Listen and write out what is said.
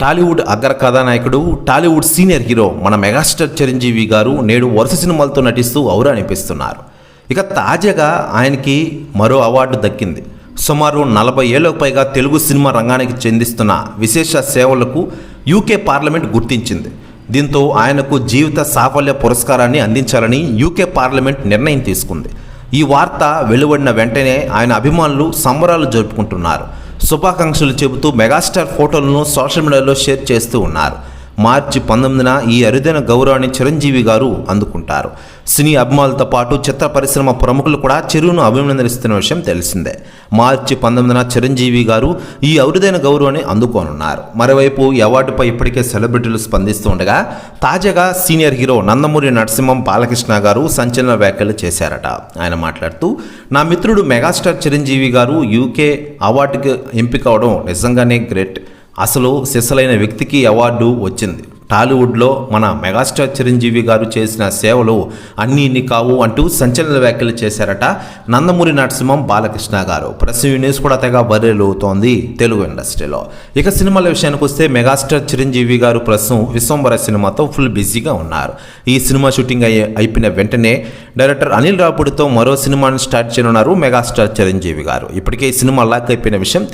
టాలీవుడ్ అగ్ర కథానాయకుడు, Tollywood senior hero మన మెగాస్టార్ చిరంజీవి గారు నేడు వరుస సినిమాలతో నటిస్తూ ఔరా అనిపిస్తున్నారు. ఇక తాజాగా ఆయనకి మరో అవార్డు దక్కింది. సుమారు 40 ఏళ్లకు పైగా తెలుగు సినిమా రంగానికి చెందిస్తున్న విశేష సేవలకు యూకే పార్లమెంట్ గుర్తించింది. దీంతో ఆయనకు జీవిత సాఫల్య పురస్కారాన్ని అందించాలని యూకే పార్లమెంట్ నిర్ణయం తీసుకుంది. ఈ వార్త వెలువడిన వెంటనే ఆయన అభిమానులు సంబరాలు జరుపుకుంటున్నారు. శుభాకాంక్షలు చెబుతూ మెగాస్టార్ ఫోటోలను సోషల్ మీడియాలో షేర్ చేస్తూ ఉన్నారు. మార్చి 19న ఈ అరుదైన గౌరవాన్ని చిరంజీవి గారు అందుకుంటారు. సినీ అభిమానులతో పాటు చిత్ర పరిశ్రమ ప్రముఖులు కూడా చిరును అభినందిస్తున్న విషయం తెలిసిందే. మార్చి 19న చిరంజీవి గారు ఈ అరుదైన గౌరవాన్ని అందుకోనున్నారు. మరోవైపు ఈ అవార్డుపై ఇప్పటికే సెలబ్రిటీలు స్పందిస్తూ ఉండగా తాజాగా సీనియర్ హీరో నందమూరి నరసింహం బాలకృష్ణ గారు సంచలన వ్యాఖ్యలు చేశారట. ఆయన మాట్లాడుతూ, నా మిత్రుడు మెగాస్టార్ చిరంజీవి గారు యూకే అవార్డుకి ఎంపిక అవడం నిజంగానే గ్రేట్. అసలు సిసలైన వ్యక్తికి అవార్డు వచ్చింది. టాలీవుడ్లో మన మెగాస్టార్ చిరంజీవి గారు చేసిన సేవలు అన్నీ ఇన్ని కావు అంటూ సంచలన వ్యాఖ్యలు చేశారట నందమూరి నరసింహం బాలకృష్ణ గారు. ప్రెస్ న్యూస్ కూడా తెగ బర్రెలుతోంది తెలుగు ఇండస్ట్రీలో. ఇక సినిమాల విషయానికి వస్తే మెగాస్టార్ చిరంజీవి గారు ప్రస్తుతం విశ్వంబర సినిమాతో ఫుల్ బిజీగా ఉన్నారు. ఈ సినిమా షూటింగ్ అయిపోయిన వెంటనే డైరెక్టర్ అనిల్ రావుపూడితో మరో సినిమాని స్టార్ట్ చేయనున్నారు మెగాస్టార్ చిరంజీవి గారు. ఇప్పటికే ఈ సినిమా లాక్ అయిపోయిన విషయం తెలిసింది.